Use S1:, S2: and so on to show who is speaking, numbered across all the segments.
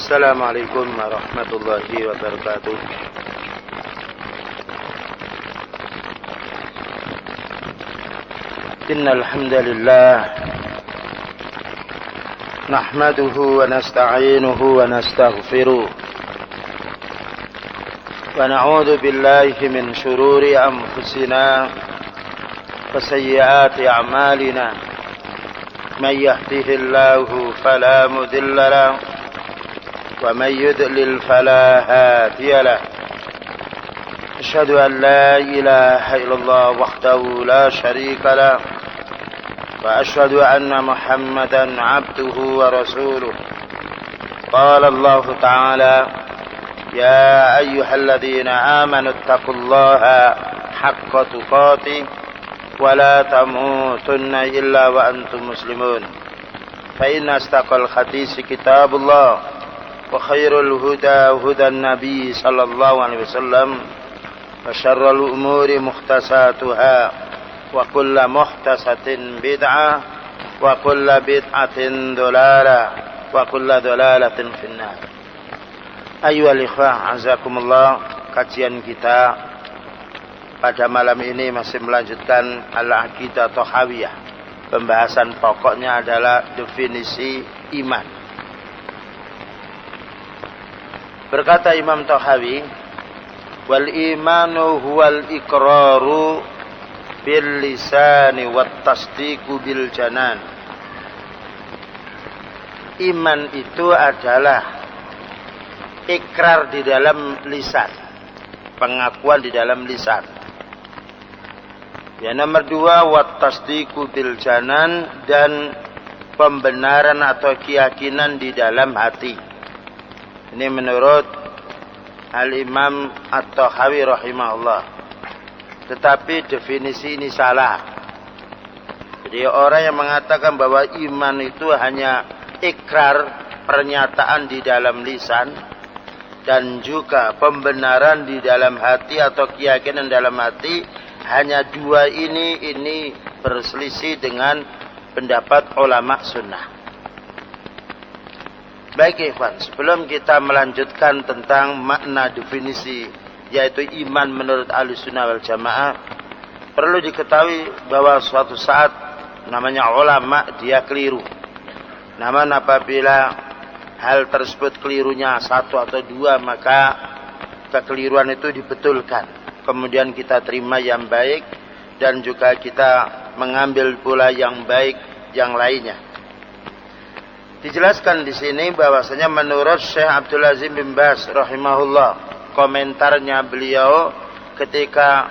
S1: السلام عليكم ورحمة الله وبركاته. إن الحمد لله نحمده ونستعينه ونستغفره ونعوذ بالله من شرور أنفسنا وسيئات أعمالنا من يهده الله فلا مضل له ومن يضلل فلا هادي له. أشهد أن لا إله إلا الله وحده لا شريك له وأشهد أن محمدا عبده ورسوله. قال الله تعالى: يا أيها الذين آمنوا اتقوا الله حق تقاته ولا تموتن إلا وأنتم مسلمون. فإن أصدق الحديث كتاب الله وخير الهدى هدى النبي صلى الله عليه وسلم وشر الأمور محدثاتها وكل محدثة بدعة وكل بدعة ضلالة وكل ضلالة في النار. Ayyuhal ikhwah, azakumullah. Kajian kita pada malam ini masih melanjutkan Al-Aqidah Thahawiyah. Pembahasan pokoknya adalah definisi iman. Berkata Imam Thahawi, wal imanu huwal iqraru bil lisani wat tasdiqu bil janan. Iman itu adalah ikrar di dalam lisan, pengakuan di dalam lisan. Yang nomor dua, wat tasdiqu bil janan, dan pembenaran atau keyakinan di dalam hati. Ini menurut Al-Imam At-Thahawi rahimahullah. Tetapi definisi ini salah. Jadi orang yang mengatakan bahwa iman itu hanya ikrar, pernyataan di dalam lisan, dan juga pembenaran di dalam hati atau keyakinan dalam hati, hanya dua ini berselisih dengan pendapat ulama sunnah. Baik ikhwan, sebelum kita melanjutkan tentang makna definisi yaitu iman menurut Ahlussunnah wal Jamaah, perlu diketahui bahwa suatu saat namanya ulama dia keliru. Namun apabila hal tersebut kelirunya satu atau dua, maka kekeliruan itu dibetulkan. Kemudian kita terima yang baik dan juga kita mengambil pula yang baik yang lainnya. Dijelaskan di sini bahwasanya menurut Syekh Abdul Aziz bin Baz rahimahullah, komentarnya beliau ketika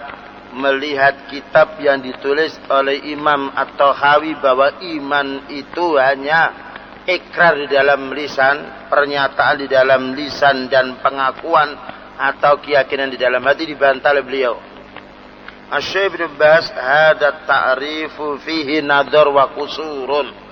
S1: melihat kitab yang ditulis oleh Imam At-Thahawi bahwa iman itu hanya ikrar di dalam lisan, pernyataan di dalam lisan, dan pengakuan atau keyakinan di dalam hati, dibantah oleh beliau. Asy-Syaikh Ibnu Baz, hada ta'rifu fihi nadhar wa qusurun.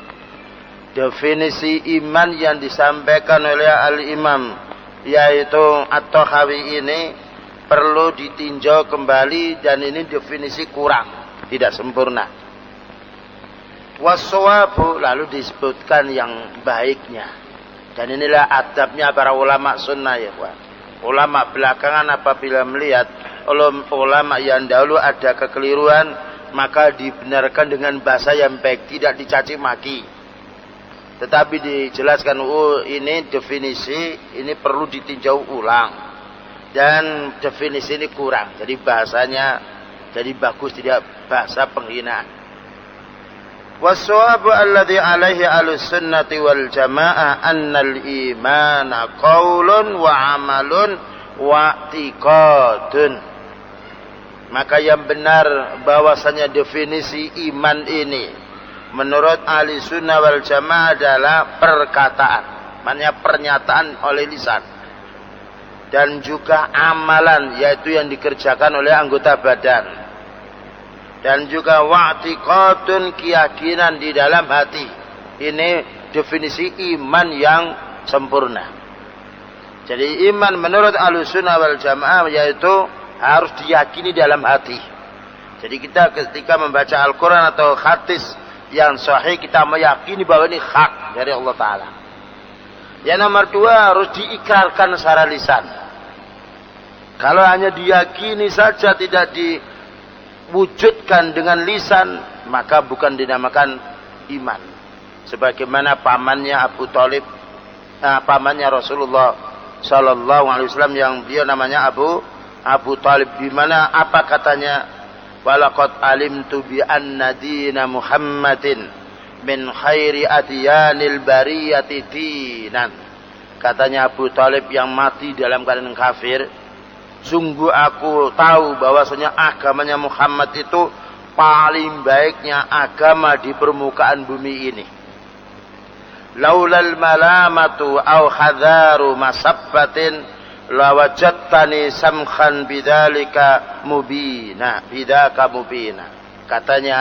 S1: Definisi iman yang disampaikan oleh Al-Imam yaitu At-Thahawi ini perlu ditinjau kembali, dan ini definisi kurang, tidak sempurna. Wassawabu, lalu disebutkan yang baiknya. Dan inilah adabnya para ulama sunnah ya Pak. Ulama belakangan apabila melihat ulama yang dahulu ada kekeliruan, maka dibenarkan dengan bahasa yang baik, tidak dicaci maki. Tetapi dijelaskan, ini definisi, ini perlu ditinjau ulang. Dan definisi ini kurang. Jadi bahasanya jadi bagus, tidak bahasa penghinaan. Wassawabu alladhi alaihi ahlussunnati wal jamaah annal imana qaulun wa amalun wa i'tiqadun. Maka yang benar bahwasanya definisi iman ini menurut ahli sunnah wal jamaah adalah perkataan, maknanya pernyataan oleh lisan, dan juga amalan, yaitu yang dikerjakan oleh anggota badan, dan juga wa'tiqadun, keyakinan di dalam hati. Ini definisi iman yang sempurna. Jadi iman menurut Ahlussunnah wal Jamaah yaitu harus diyakini dalam hati. Jadi kita ketika membaca Al-Quran atau hadis yang sahih, kita meyakini bahwa ini hak dari Allah Ta'ala. Yang nomor dua, harus diikrarkan secara lisan. Kalau hanya diyakini saja tidak diwujudkan dengan lisan, maka bukan dinamakan iman. Sebagaimana pamannya Abu Thalib, pamannya Rasulullah Sallallahu Alaihi Wasallam yang dia namanya Abu Thalib. Di mana apa katanya? Walaqad alimtu bi anna dina Muhammadin min khairi adyanil bariyati dinan. Katanya Abu Thalib yang mati dalam keadaan kafir, sungguh aku tahu bahwasanya agamanya Muhammad itu paling baiknya agama di permukaan bumi ini. Laulal malamatu au hadharu masabbatin lawajadtani samkhan bidzalika mubina. Katanya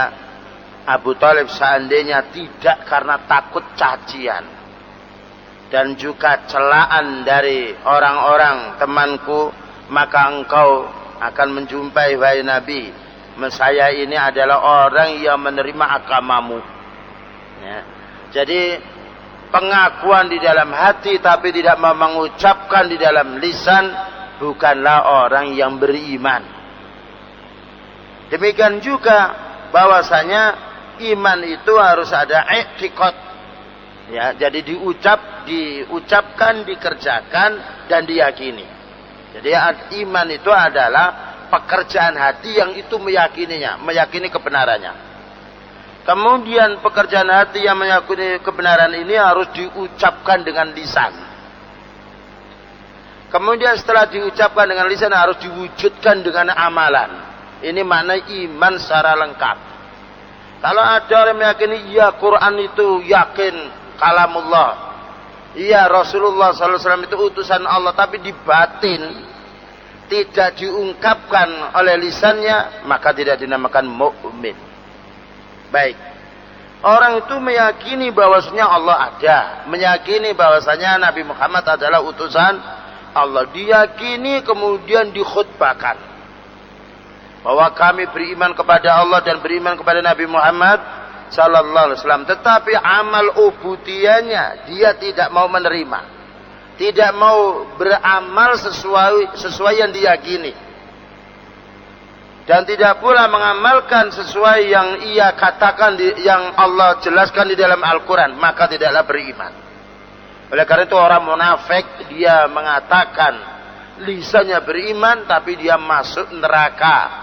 S1: Abu Thalib, seandainya tidak karena takut cacian dan juga celaan dari orang-orang temanku, maka engkau akan menjumpai wahai Nabi, saya ini adalah orang yang menerima agamamu. Ya. Jadi pengakuan di dalam hati tapi tidak mau mengucapkan di dalam lisan bukanlah orang yang beriman. Demikian juga bahwasanya iman itu harus ada i'tiqad. Ya, jadi diucapkan, dikerjakan dan diyakini. Jadi iman itu adalah pekerjaan hati yang itu meyakininya, meyakini kebenarannya. Kemudian pekerjaan hati yang meyakini kebenaran ini harus diucapkan dengan lisan. Kemudian setelah diucapkan dengan lisan harus diwujudkan dengan amalan. Ini makna iman secara lengkap. Kalau ada orang meyakini ya Quran itu yakin kalamullah, iya Rasulullah SAW itu utusan Allah, tapi di batin tidak diungkapkan oleh lisannya, maka tidak dinamakan mukmin. Baik, orang itu meyakini bahwasanya Allah ada, meyakini bahwasanya Nabi Muhammad adalah utusan Allah, diyakini kemudian dikhutbahkan bahwa kami beriman kepada Allah dan beriman kepada Nabi Muhammad Sallallahu Alaihi Wasallam. Tetapi amal ubudiyahnya dia tidak mau menerima, tidak mau beramal sesuai yang diyakini, dan tidak pula mengamalkan sesuai yang ia katakan yang Allah jelaskan di dalam Al-Quran, maka tidaklah beriman. Oleh karena itu orang munafik dia mengatakan lisannya beriman tapi dia masuk neraka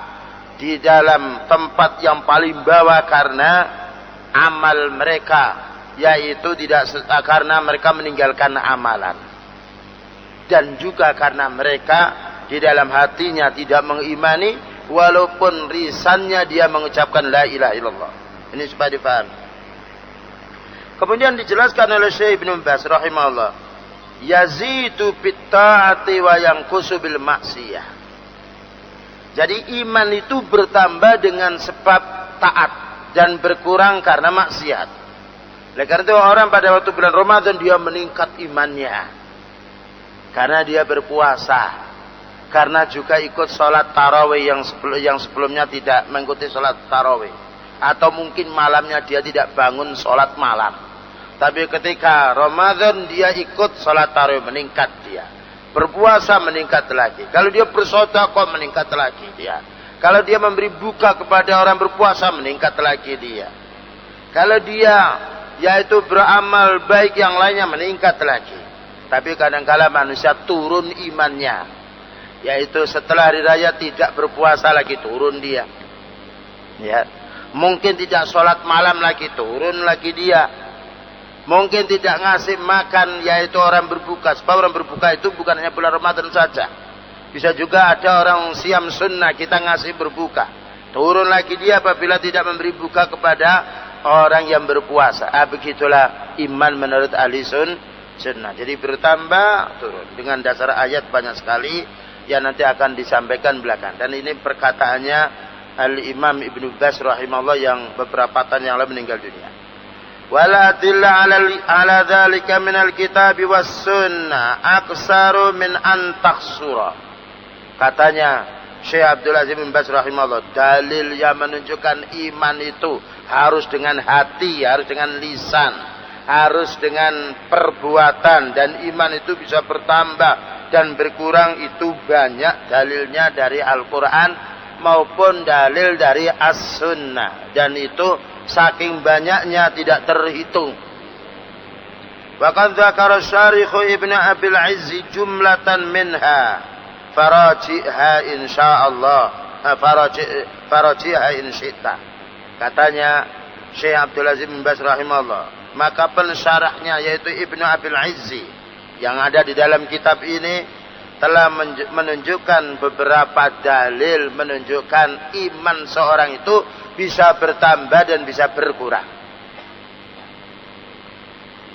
S1: di dalam tempat yang paling bawah karena amal mereka, yaitu tidak karena mereka meninggalkan amalan, dan juga karena mereka di dalam hatinya tidak mengimani walaupun lisannya dia mengucapkan la ilaha illallah. Ini supaya dipahami. Kemudian dijelaskan oleh Syekh Ibnu Baz rahimahullah, yazidu bit taati wa yanqusu bil maksiyah. Jadi iman itu bertambah dengan sebab taat dan berkurang karena maksiat. Oleh karena itu orang pada waktu bulan Ramadan dia meningkat imannya karena dia berpuasa, karena juga ikut sholat tarawih yang sebelumnya tidak mengikuti sholat tarawih, atau mungkin malamnya dia tidak bangun sholat malam, tapi ketika Ramadan dia ikut sholat tarawih, meningkat dia. Berpuasa meningkat lagi. Kalau dia bersedekah meningkat lagi dia. Kalau dia memberi buka kepada orang berpuasa meningkat lagi dia. Kalau dia yaitu beramal baik yang lainnya meningkat lagi. Tapi kadang-kala manusia turun imannya, yaitu setelah hari raya tidak berpuasa lagi, turun dia. Ya, mungkin tidak sholat malam lagi, turun lagi dia. Mungkin tidak ngasih makan, yaitu orang berbuka. Sebab orang berbuka itu bukan hanya bulan Ramadan saja. Bisa juga ada orang siam sunnah, kita ngasih berbuka. Turun lagi dia apabila tidak memberi buka kepada orang yang berpuasa. Begitulah iman menurut ahli sunnah. Jadi bertambah, turun. Dengan dasar ayat banyak sekali yang nanti akan disampaikan belakang. Dan ini perkataannya Al-Imam Ibnu Baz rahimahullah yang beberapa tahun yang lalu meninggal dunia. Wala adilla ala dzalika minal kitabi was sunnah aksaru min an taksura. Katanya Syekh Abdul Aziz bin Baz rahimahullah, dalil yang menunjukkan iman itu harus dengan hati, harus dengan lisan, harus dengan perbuatan, dan iman itu bisa bertambah dan berkurang. Itu banyak dalilnya dari Al-Quran maupun dalil dari As-Sunnah, dan itu saking banyaknya tidak terhitung. Wa qad dzakara Syarikh Ibnu Abil Izzi jumlatan minha faraji'ha insyaallah, faraji'ha in syi'ta. Katanya Syekh Abdul Aziz bin Baz rahimahullah, maka pensyarahnya yaitu Ibnu Abil Izzi yang ada di dalam kitab ini telah menunjukkan beberapa dalil menunjukkan iman seorang itu bisa bertambah dan bisa berkurang.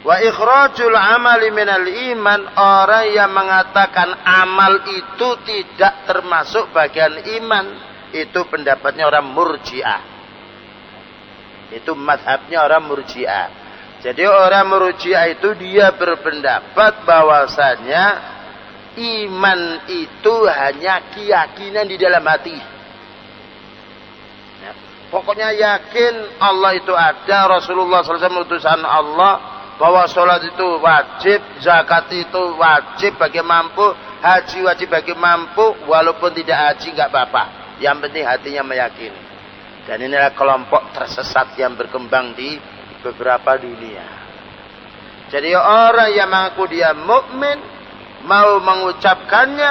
S1: Wa ikhrajul amali minal iman, orang yang mengatakan amal itu tidak termasuk bagian iman, itu pendapatnya orang Murji'ah. Itu mazhabnya orang Murji'ah. Jadi orang Murji'ah itu dia berpendapat bahwasanya iman itu hanya keyakinan di dalam hati. Ya, pokoknya yakin Allah itu ada, Rasulullah SAW utusan Allah, bahwa sholat itu wajib, zakat itu wajib bagi mampu, haji wajib bagi mampu, walaupun tidak haji nggak apa-apa. Yang penting hatinya meyakini. Dan inilah kelompok tersesat yang berkembang di beberapa dunia. Jadi orang yang mengaku dia mukmin, mau mengucapkannya,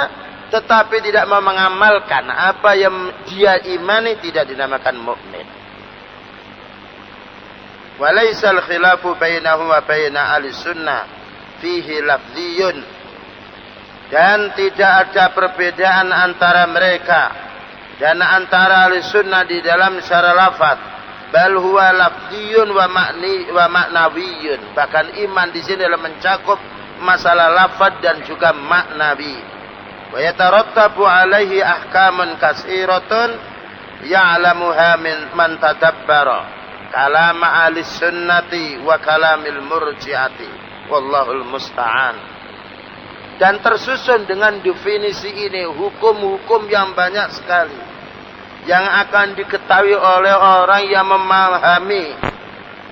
S1: tetapi tidak mau mengamalkan apa yang dia imani, tidak dinamakan mukmin. Walaisal khilafu bainahu wa baina ahli sunnah fihi lafziyun, dan tidak ada perbedaan antara mereka dan antara ahli sunnah di dalam secara lafaz, bal huwa lafziyun wa ma'nawiyun. Bahkan iman di sini adalah mencakup masalah lafaz dan juga maknawi. Wa yatarattabu alaihi ahkamun katsiratun ya'lamuha man tadabbara kalam ahli sunnati wa kalamil murji'ati wallahul musta'an. Dan tersusun dengan definisi ini hukum-hukum yang banyak sekali yang akan diketahui oleh orang yang memahami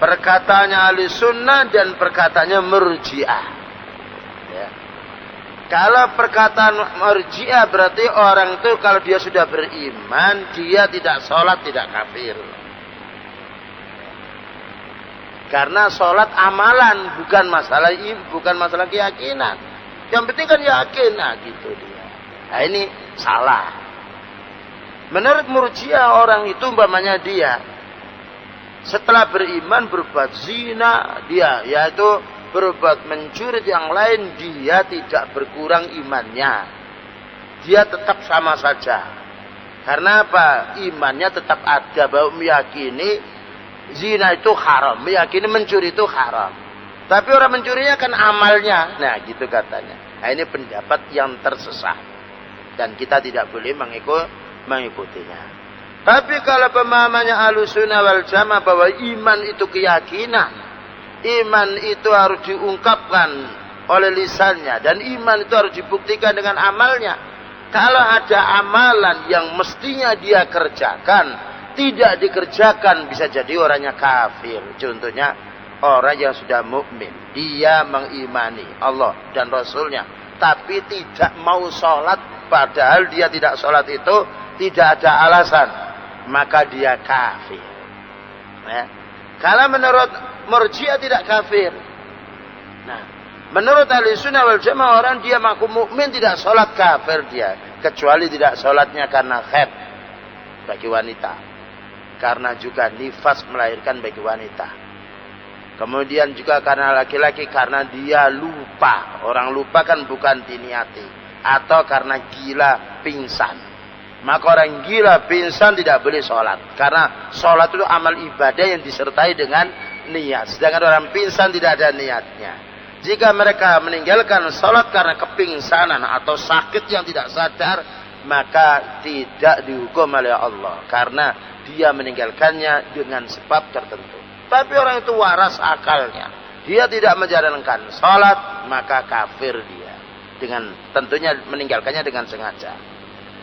S1: perkataannya ahli sunnah dan perkataannya murji'ah. Ya. Kalau perkataan murji'ah berarti orang itu kalau dia sudah beriman, dia tidak sholat, tidak kafir. Karena sholat amalan, bukan masalah keyakinan. Yang penting kan yakin, nah gitu dia. Nah ini salah. Menurut Murji'ah, orang itu umpamanya dia setelah beriman berbuat zina, dia yaitu berbuat mencuri yang lain, dia tidak berkurang imannya. Dia tetap sama saja. Karena apa? Imannya tetap ada, bahwa meyakini zina itu haram, meyakini mencuri itu haram. Tapi orang mencurinya kan amalnya. Nah gitu katanya. Nah ini pendapat yang tersesat, dan kita tidak boleh mengikutinya. Tapi kalau pemahamannya Ahlussunnah wal Jamaah bahwa iman itu keyakinan, iman itu harus diungkapkan oleh lisannya, dan iman itu harus dibuktikan dengan amalnya. Kalau ada amalan yang mestinya dia kerjakan tidak dikerjakan, bisa jadi orangnya kafir. Contohnya orang yang sudah mukmin, dia mengimani Allah dan Rasulnya, tapi tidak mau sholat, padahal dia tidak sholat itu tidak ada alasan, maka dia kafir. Ya. Kalau menurut Murji'ah tidak kafir. Nah, menurut Ahlussunnah wal Jamaah, orang dia mengaku mukmin tidak sholat, kafir dia, kecuali tidak sholatnya karena haid bagi wanita, karena juga nifas melahirkan bagi wanita. Kemudian juga karena laki-laki, karena dia lupa. Orang lupa kan bukan diniati. Atau karena gila pingsan. Maka orang gila pingsan tidak boleh sholat. Karena sholat itu amal ibadah yang disertai dengan niat. Sedangkan orang pingsan tidak ada niatnya. Jika mereka meninggalkan sholat karena kepingsanan atau sakit yang tidak sadar, maka tidak dihukum oleh Allah. Karena dia meninggalkannya dengan sebab tertentu. Tapi orang itu waras akalnya, dia tidak menjalankan sholat, maka kafir dia. Dengan tentunya meninggalkannya dengan sengaja.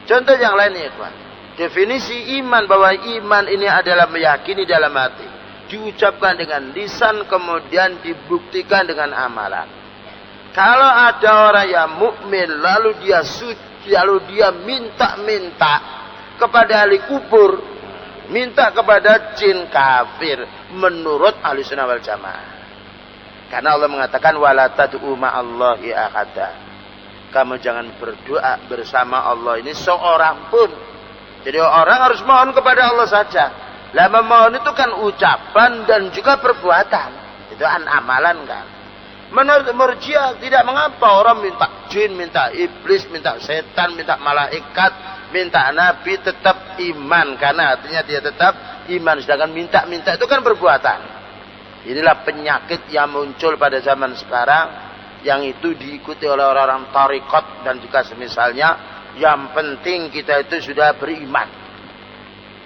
S1: Contoh yang lain ya kawan. Definisi iman, bahwa iman ini adalah meyakini dalam hati. diucapkan dengan lisan kemudian dibuktikan dengan amalan. Kalau ada orang yang mukmin lalu dia suci, lalu dia minta-minta kepada ahli kubur, minta kepada jin, kafir menurut ahli sunnah wal jamaah. Karena Allah mengatakan wala tad'u ma'allahi ahada. Kamu jangan berdoa bersama Allah ini seorang pun. Jadi orang harus mohon kepada Allah saja. Lah memohon itu kan ucapan dan juga perbuatan. Itu kan amalan kan. Menurut Murji'ah tidak mengapa orang minta jin, minta iblis, minta setan, minta malaikat, minta nabi tetap iman. Karena artinya dia tetap iman. Sedangkan minta-minta itu kan perbuatan. Inilah penyakit yang muncul pada zaman sekarang, yang itu diikuti oleh orang-orang tarekat dan juga semisalnya. Yang penting kita itu sudah beriman.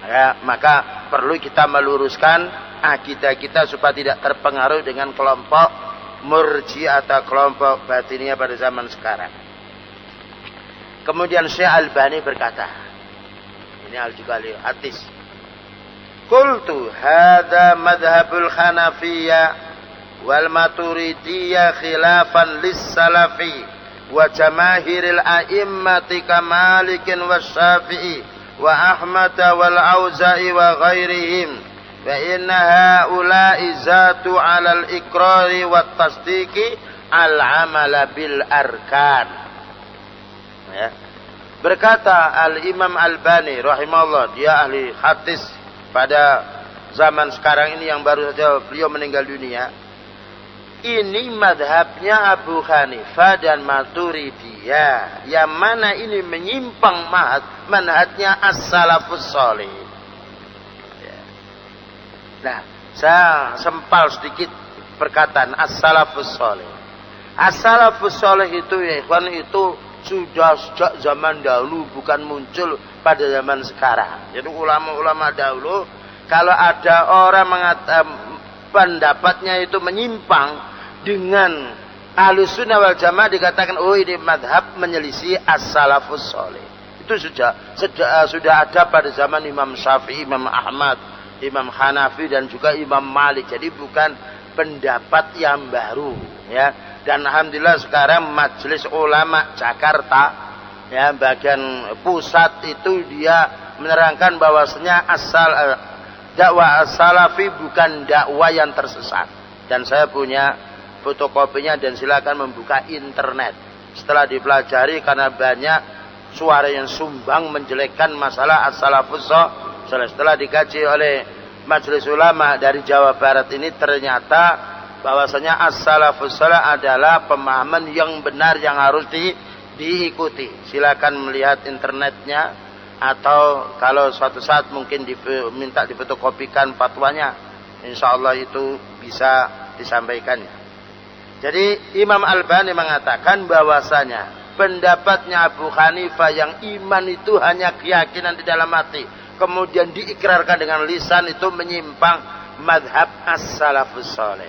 S1: Ya, maka perlu kita meluruskan akidah kita supaya tidak terpengaruh dengan kelompok Murji'ah atau kelompok Batiniyah pada zaman sekarang. Kemudian Syekh Albani berkata, ini juga hadis. Qultu hadza madhhabul Hanafiyyah wal Maturidiyah khilafan lis-Salafi wa jamaahiril a'immati kamalikin wasyafi'i wa Ahmad wal Auza'i wa ghairihim wa inna haula'i zatu 'alal iqrari wat tasdiqi al-amala bil arkan. Ya. Berkata Al-Imam Albani rahimahullah, dia ahli hadis pada zaman sekarang ini yang baru saja beliau meninggal dunia. Ini madhabnya Abu Hanifah dan Maturidiyah, yang mana ini menyimpang manhajnya as-salafus salih. Nah, saya sempal sedikit perkataan as-salafus salih. As-salafus salih itu ya ikhwan, itu sudah sejak zaman dahulu, bukan muncul pada zaman sekarang. Jadi ulama-ulama dahulu, kalau ada orang mengatakan pendapatnya itu menyimpang dengan Ahlus Sunnah wal Jamaah, dikatakan oh ini madhab menyelisih as-salafus salih. Itu sudah ada pada zaman Imam Syafi'i, Imam Ahmad, Imam Hanafi dan juga Imam Malik. Jadi bukan pendapat yang baru, ya. Dan alhamdulillah sekarang Majelis Ulama Jakarta, ya, bagian pusat itu dia menerangkan bahwasanya dakwah as-salafi bukan dakwah yang tersesat. Dan saya punya fotokopinya dan silakan membuka internet. Setelah dipelajari, karena banyak suara yang sumbang menjelekkan masalah as-salafus salih. Setelah dikaji oleh Majelis Ulama dari Jawa Barat ini, ternyata bahwasanya as-salafus salih adalah pemahaman yang benar yang harus diikuti. Silakan melihat internetnya, atau kalau suatu saat mungkin minta difotokopikan fatwanya, insyaallah itu bisa disampaikannya. Jadi Imam Albani mengatakan bahwasanya pendapatnya Abu Hanifah yang iman itu hanya keyakinan di dalam hati, kemudian diikrarkan dengan lisan, itu menyimpang madhab as-salafus salih.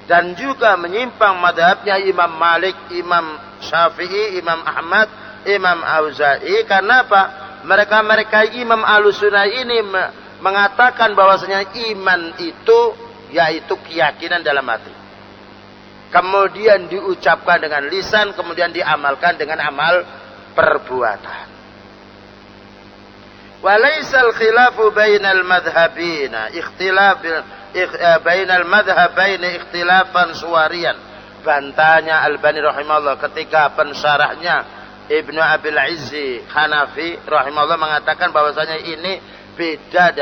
S1: Dan juga menyimpang madhabnya Imam Malik, Imam Syafi'i, Imam Ahmad, Imam Auza'i. Karena apa? Mereka Imam Ahlussunnah ini mengatakan bahwasanya iman itu yaitu keyakinan dalam hati, kemudian diucapkan dengan lisan, kemudian diamalkan dengan amal perbuatan. Walaisal khilafu bainal madhhabina bainal madhhabaini ikhtilafan suwarian. Bantahnya Albani rahimahullah ketika pensyarahnya Ibnu Abil Izzi Hanafi rahimahullah mengatakan bahwasanya ini beda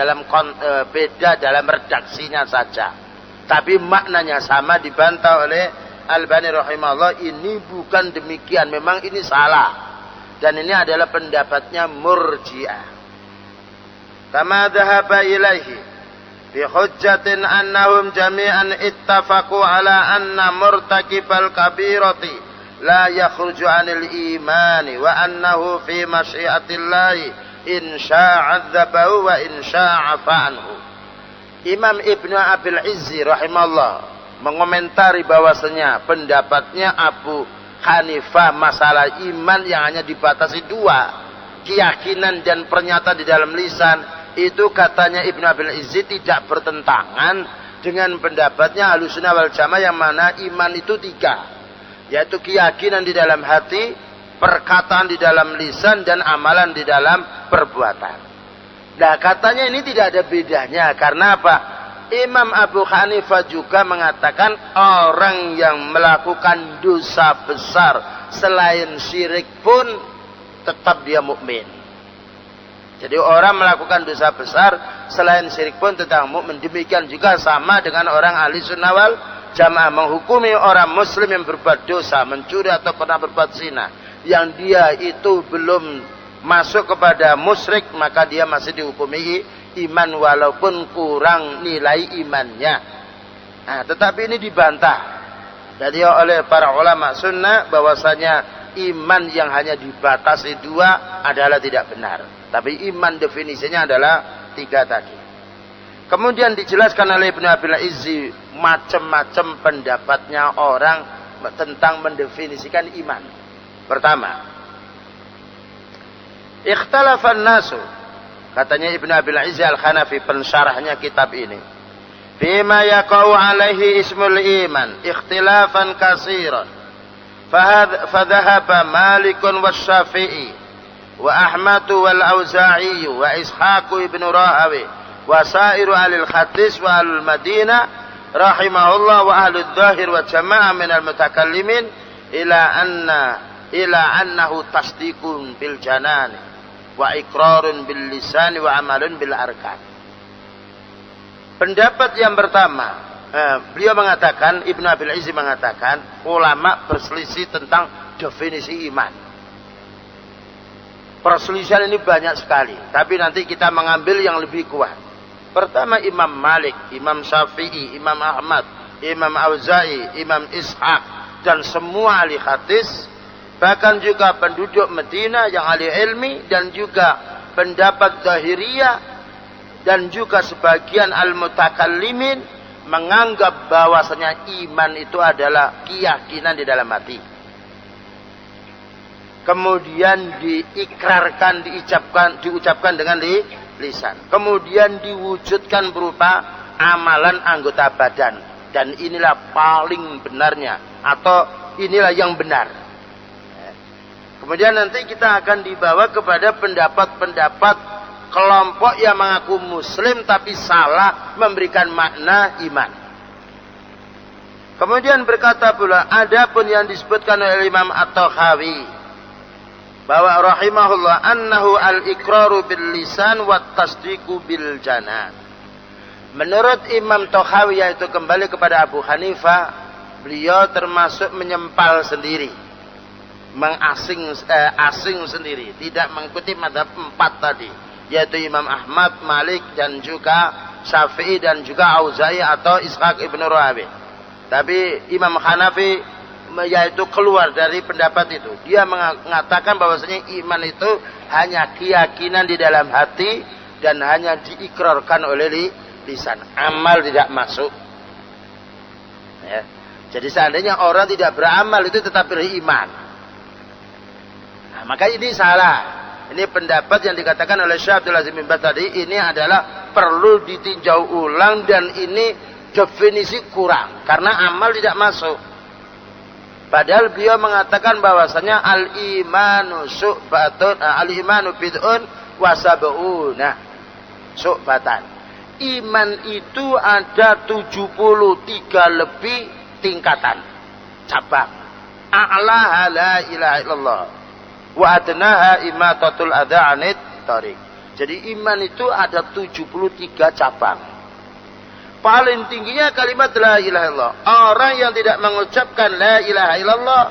S1: dalam redaksinya saja, tapi maknanya sama. Dibantah oleh Albani rahimahullah, ini bukan demikian, memang ini salah, dan ini adalah pendapatnya Murji'ah. Kama dhahaba ilaihi bi hujjatin annahum jami'an ittafaqu ala anna murtakibal kabirati la yakhruju 'anil imani wa annahu fi masyiatillahi in syaa'a 'adzabahu wa in syaa'a fa'anhu. Imam Ibnu Abil Izzi rahimahullah mengomentari bahwasanya pendapatnya Abu Hanifah masalah iman yang hanya dibatasi dua, keyakinan dan pernyataan di dalam lisan, itu katanya Ibnu Abil Izzi tidak bertentangan dengan pendapatnya Ahlussunnah wal Jamaah yang mana iman itu 3, yaitu keyakinan di dalam hati, perkataan di dalam lisan, dan amalan di dalam perbuatan. Nah, katanya ini tidak ada bedanya. Karena apa? Imam Abu Hanifah juga mengatakan orang yang melakukan dosa besar selain syirik pun tetap dia mukmin. Jadi orang melakukan dosa besar selain syirik pun tetap mukmin. Demikian juga sama dengan orang ahli sunnah wal jamaah menghukumi orang muslim yang berbuat dosa, mencuri atau pernah berbuat zina, yang dia itu belum masuk kepada musyrik, maka dia masih dihukumi iman walaupun kurang nilai imannya. Nah, tetapi ini dibantah jadi oleh para ulama sunnah bahwasanya iman yang hanya dibatasi 2 adalah tidak benar. Tapi iman definisinya adalah 3 tadi. Kemudian dijelaskan oleh Ibnu Abil Izzi macam-macam pendapatnya orang tentang mendefinisikan iman. Pertama, ikhtalafan nasu, katanya Ibnu Abil Izzi Al-Hanafi, pensyarahnya kitab ini, bima yaqau alaihi ismul iman ikhtilafan katsiran. Fadhahaba Malikun wasyafi'i wa Ahmadu wal Auza'i wa Ishaqu ibn Rahawi wa sairu alil hadis wa alul Madinah rahimahullah wa ahlul zahir wa jamaah minal mutakallimin ila annahu tasdiqun bil janani wa iqrarun bil lisani wa amalun bil arkan. Pendapat yang pertama, beliau mengatakan, Ibnu Abil Izzi mengatakan, ulama berselisih tentang definisi iman. Perselisihan ini banyak sekali, tapi nanti kita mengambil yang lebih kuat. Pertama Imam Malik, Imam Syafi'i, Imam Ahmad, Imam Auza'i, Imam Ishaq, dan semua ahli hadis, bahkan juga penduduk Madinah yang ahli ilmi, dan juga pendapat Zahiriyah, dan juga sebagian al-mutakallimin menganggap bahwasanya iman itu adalah keyakinan di dalam hati. Kemudian diikrarkan, diucapkan dengan lisan. Kemudian diwujudkan berupa amalan anggota badan. Dan inilah paling benarnya, atau inilah yang benar. Kemudian nanti kita akan dibawa kepada pendapat-pendapat kelompok yang mengaku muslim tapi salah memberikan makna iman. Kemudian berkata pula, adapun yang disebutkan oleh Imam At-Tahawi bahwa rahimahullah annahu al-iqraru bil lisan wa tasdiqu bil janan. Menurut Imam Tahawi, yaitu kembali kepada Abu Hanifah, beliau termasuk menyempal sendiri, asing sendiri, tidak mengikuti mazhab 4 tadi, yaitu Imam Ahmad, Malik, dan juga Syafi'i, dan juga Auza'i atau Ishaq ibn Rahawi. Tapi Imam Hanafi yaitu keluar dari pendapat itu. Dia mengatakan bahwasanya iman itu hanya keyakinan di dalam hati dan hanya diikrarkan oleh lisan. Amal tidak masuk. Ya. Jadi seandainya orang tidak beramal itu tetap beriman. Nah, maka ini salah. Ini pendapat yang dikatakan oleh Syekh Abdul Aziz bin Baz tadi, ini adalah perlu ditinjau ulang, dan ini definisi kurang karena amal tidak masuk. Padahal beliau mengatakan bahwasanya al-imanu syu'batun, al-imanu bid'un wa sab'una syu'batan. Iman itu ada 73 lebih tingkatan, cabang. A'laha la ilaha illallah wa adnaha imatatul adza 'anit thariq. Jadi iman itu ada 73 cabang. Paling tingginya kalimat la ilaha illallah. Orang yang tidak mengucapkan la ilaha illallah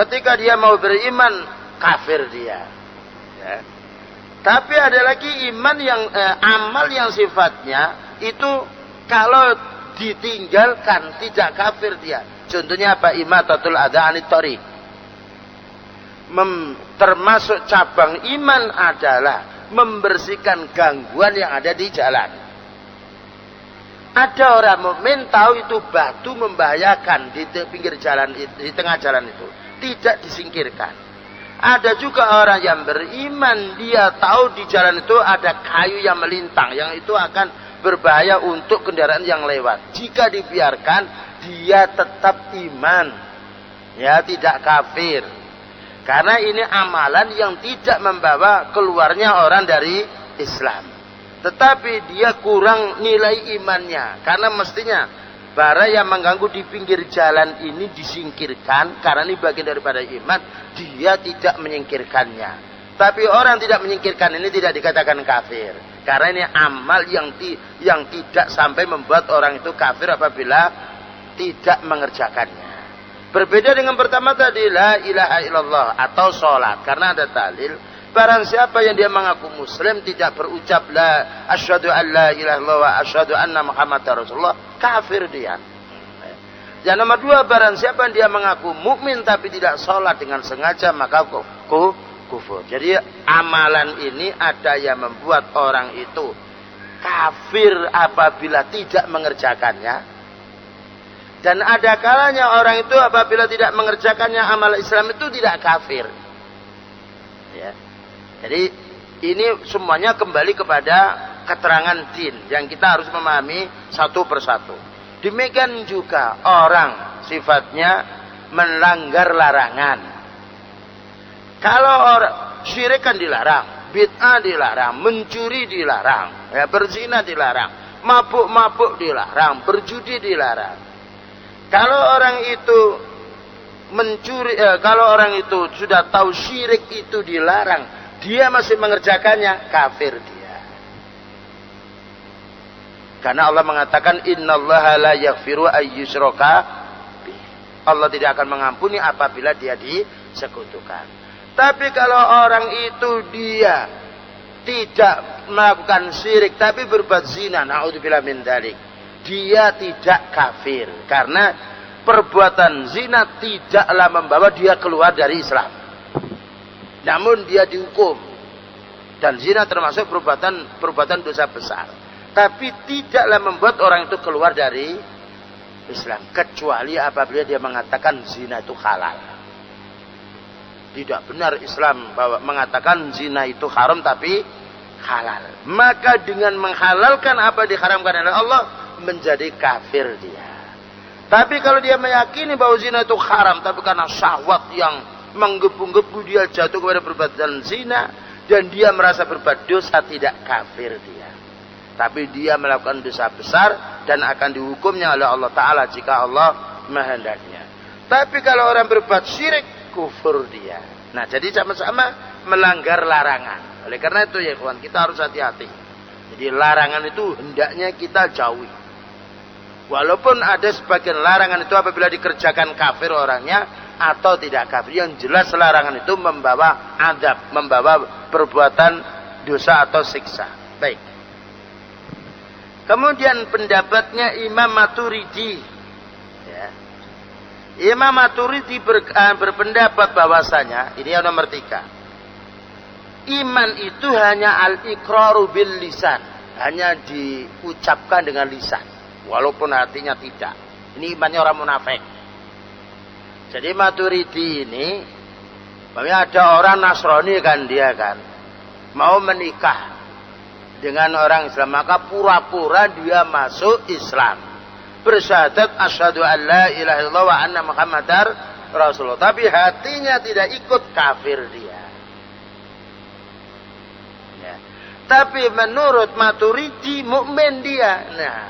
S1: ketika dia mau beriman, kafir dia. Ya. Tapi ada lagi iman yang amal yang sifatnya itu kalau ditinggalkan tidak kafir dia. Contohnya apa? Imatatul adza 'anit thariq. Termasuk cabang iman adalah membersihkan gangguan yang ada di jalan. Ada orang mukmin tahu itu batu membahayakan di pinggir jalan, di tengah jalan itu, tidak disingkirkan. Ada juga orang yang beriman, dia tahu di jalan itu ada kayu yang melintang, yang itu akan berbahaya untuk kendaraan yang lewat. Jika dibiarkan, dia tetap iman, ya, tidak kafir. Karena ini amalan yang tidak membawa keluarnya orang dari Islam. Tetapi dia kurang nilai imannya, karena mestinya barang yang mengganggu di pinggir jalan ini disingkirkan, karena ini bagian daripada iman, dia tidak menyingkirkannya. Tapi orang tidak menyingkirkan ini tidak dikatakan kafir, karena ini amal yang tidak sampai membuat orang itu kafir apabila tidak mengerjakannya. Berbeda dengan pertama tadi, la ilaha illallah atau sholat, karena ada dalil. Barang siapa yang dia mengaku muslim tidak berucap la asyhadu an la ilaha illallah wa asyhadu anna muhammadar rasulullah, kafir dia. Yang nomor dua, barang siapa yang dia mengaku mukmin tapi tidak sholat dengan sengaja, maka kufur. Jadi amalan ini ada yang membuat orang itu kafir apabila tidak mengerjakannya, dan ada kalanya orang itu apabila tidak mengerjakannya amal Islam itu tidak kafir. Ya. Jadi ini semuanya kembali kepada keterangan din yang kita harus memahami satu persatu. Demikian juga orang sifatnya melanggar larangan. Kalau orang syirik kan dilarang, bid'ah dilarang, mencuri dilarang, ya, berzina dilarang, mabuk-mabuk dilarang, berjudi dilarang. Kalau orang itu mencuri, kalau orang itu sudah tahu syirik itu dilarang, dia masih mengerjakannya, kafir dia. Karena Allah mengatakan innallaha la yaghfiru ayyusyraka bih. Allah tidak akan mengampuni apabila dia disekutukan. Tapi kalau orang itu dia tidak melakukan syirik tapi berbuat zina, naudzubillah min dzalik, dia tidak kafir, karena perbuatan zina tidaklah membawa dia keluar dari Islam. Namun dia dihukum, dan zina termasuk perbuatan dosa besar, tapi tidaklah membuat orang itu keluar dari Islam, kecuali apabila dia mengatakan zina itu halal. Tidak benar Islam bahwa mengatakan zina itu haram tapi halal. Maka dengan menghalalkan apa diharamkan oleh Allah, menjadi kafir dia. Tapi kalau dia meyakini bahwa zina itu haram, tapi karena syahwat yang menggebu-gebu dia jatuh kepada perbuatan zina, dan dia merasa berbuat dosa, tidak kafir dia. Tapi dia melakukan dosa besar dan akan dihukumnya oleh Allah Ta'ala jika Allah menghendaknya. Tapi kalau orang berbuat syirik, kufur dia. Nah, jadi sama-sama melanggar larangan. Oleh karena itu ya kawan, kita harus hati-hati. Jadi larangan itu hendaknya kita jauhi. Walaupun ada sebagian larangan itu apabila dikerjakan kafir orangnya atau tidak kafir, yang jelas larangan itu membawa adab, membawa perbuatan dosa atau siksa. Baik. Kemudian pendapatnya Imam Maturidi. Ya. Imam Maturidi berpendapat bahwasanya ini yang nomor 3. Iman itu hanya al-iqraru bil lisan, hanya diucapkan dengan lisan, walaupun hatinya tidak. Ini imannya orang munafik. Jadi Maturidi ini, ada orang Nasrani kan, dia kan mau menikah dengan orang Islam, maka pura-pura dia masuk Islam, bersyahadat asyhadu an la ilaha illallah wa anna muhammadar rasulullah, tapi hatinya tidak ikut, kafir dia. Ya. Tapi menurut Maturidi mukmin dia. Nah,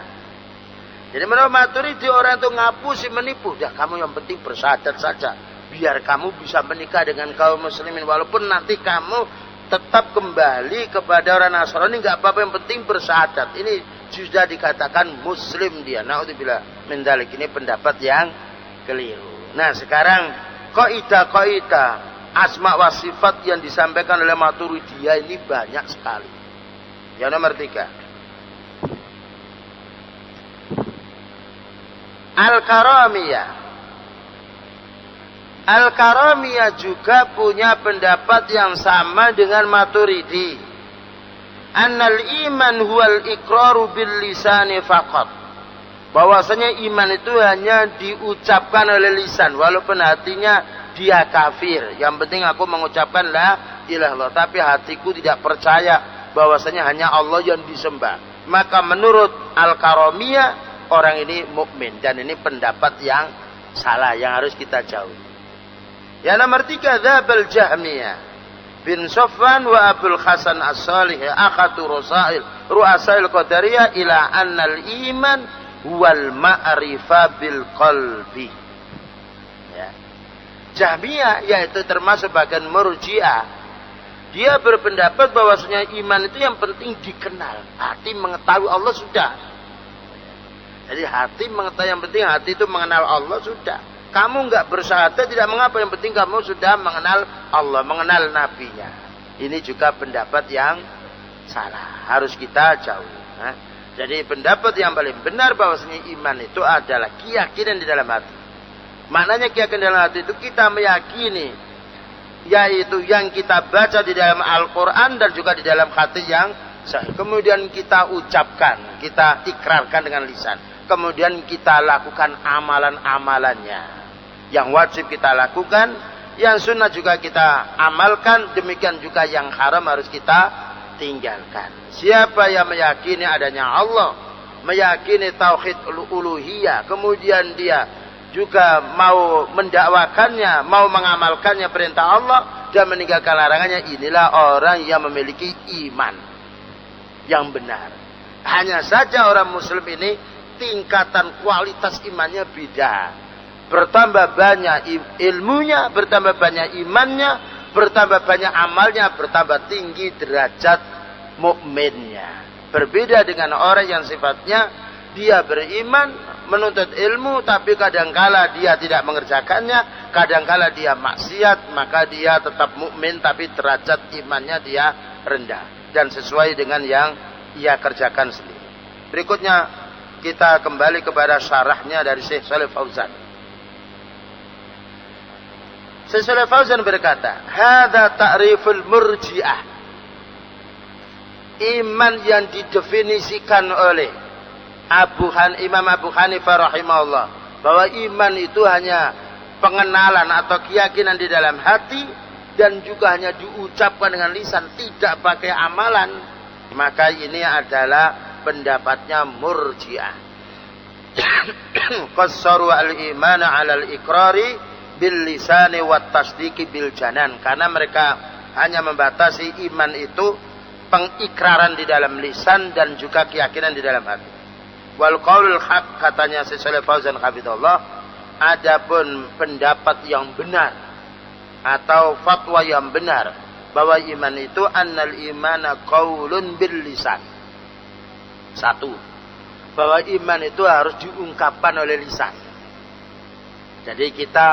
S1: jadi menurut Maturidi orang itu ngapusi, menipu. Dah, kamu yang penting bersyahadat saja, biar kamu bisa menikah dengan kaum muslimin, walaupun nanti kamu tetap kembali kepada orang Nasrani, nggak apa-apa, yang penting bersyahadat. Ini sudah dikatakan muslim dia. Naudzubillah min dzalik. Ini pendapat yang keliru. Nah, sekarang kaidah asma wa sifat yang disampaikan oleh Maturidiyah ini banyak sekali. Yang nomor 3, Al-Karamiyah. Al-Karamiyah juga punya pendapat yang sama dengan Maturidi. Annal iman huwal iqraru bil lisani faqat. Bahwasanya iman itu hanya diucapkan oleh lisan, walaupun hatinya dia kafir. Yang penting aku mengucapkan la ilaha illallah, tapi hatiku tidak percaya bahwasanya hanya Allah yang disembah. Maka menurut Al-Karamiyah orang ini mukmin, dan ini pendapat yang salah yang harus kita jauhi. Yang nomor 3, dzabal Jahmiyah bin Safwan wa Abul Hasan As-Salih akhatu ru'asail qadariyah ila annal iman wal ma'rifah bil qalbi. Ya. Jahmiyah yaitu termasuk bagian Murji'ah, dia berpendapat bahwasanya iman itu yang penting dikenal. Hati mengetahui Allah sudah. Jadi hati mengetahui, yang penting hati itu mengenal Allah sudah. Kamu enggak bersyahadat tidak mengapa, yang penting kamu sudah mengenal Allah, mengenal nabinya. Ini juga pendapat yang salah, harus kita jauhi. Jadi pendapat yang paling benar bahwasanya iman itu adalah keyakinan di dalam hati. Maknanya keyakinan dalam hati itu kita meyakini, yaitu yang kita baca di dalam Al-Quran dan juga di dalam hati yang sahih. Kemudian kita ucapkan, kita ikrarkan dengan lisan. Kemudian kita lakukan amalan-amalannya. Yang wajib kita lakukan, yang sunnah juga kita amalkan, demikian juga yang haram harus kita tinggalkan. Siapa yang meyakini adanya Allah, meyakini tauhid uluhiyah, kemudian dia juga mau mendakwakannya, mau mengamalkannya perintah Allah dan meninggalkan larangannya, inilah orang yang memiliki iman yang benar. Hanya saja orang muslim ini tingkatan kualitas imannya beda. Bertambah banyak ilmunya, bertambah banyak imannya, bertambah banyak amalnya, bertambah tinggi derajat mukminnya. Berbeda dengan orang yang sifatnya dia beriman, menuntut ilmu, tapi kadangkala dia tidak mengerjakannya, kadangkala dia maksiat, maka dia tetap mukmin tapi derajat imannya dia rendah dan sesuai dengan yang ia kerjakan sendiri. Berikutnya kita kembali kepada syarahnya dari Syekh Shalih Fauzan. Syekh Shalih Fauzan berkata, "Hadza ta'riful murji'ah." Iman yang didefinisikan oleh Imam Abu Hanifah rahimahullah, bahwa iman itu hanya pengenalan atau keyakinan di dalam hati dan juga hanya diucapkan dengan lisan, tidak pakai amalan, maka ini adalah pendapatnya Murji'ah. Qassaru al-imana 'ala al-iqrari bil lisani wat tasdiqi bil janan, karena mereka hanya membatasi iman itu pengikraran di dalam lisan dan juga keyakinan di dalam hati. Wal qaulul haq, katanya Syekh Shalih Fauzan hafizahullah, adapun pendapat yang benar atau fatwa yang benar bahwa iman itu annal imana qaulun bil lisan. Satu, bahwa iman itu harus diungkapkan oleh lisan. Jadi kita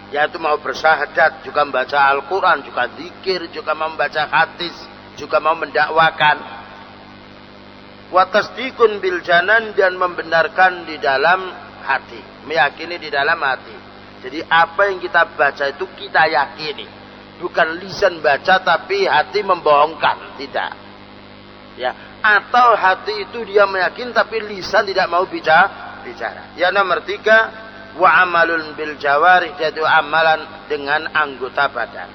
S1: yaitu mau bersyahadat, juga membaca Al-Quran, juga zikir, juga membaca hadis, juga mau mendakwakan. Wa tasdiqun bil janan, dan membenarkan di dalam hati, meyakini di dalam hati. Jadi apa yang kita baca itu kita yakini, bukan lisan baca tapi hati membohongkan, tidak. Ya, atau hati itu dia meyakini tapi lisan tidak mau bicara. Yang nomor 3, wa amalun bil jawarih, yaitu amalan dengan anggota badan.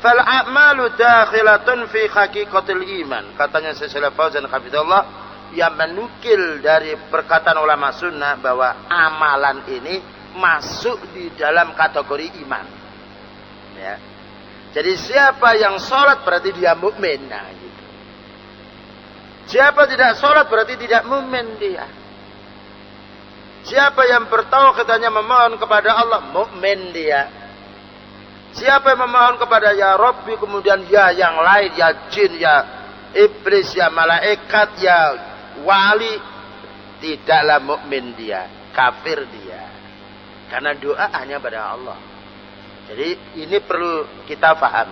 S1: Fal a'malu dakhilatun fi haqiqatil iman, katanya Syekh Shalih Fauzan hafizahullah, yang menukil dari perkataan ulama sunnah bahwa amalan ini masuk di dalam kategori iman. Ya. Jadi siapa yang sholat berarti dia mukmin. Nah, gitu. Siapa tidak sholat berarti tidak mukmin dia. Siapa yang bertauhid hanya memohon kepada Allah, mukmin dia. Siapa yang memohon kepada ya Rabbi, kemudian ya yang lain, ya jin, ya iblis, ya malaikat, ya wali, tidaklah mukmin dia, kafir dia. Karena doa hanya pada Allah. Jadi ini perlu kita paham.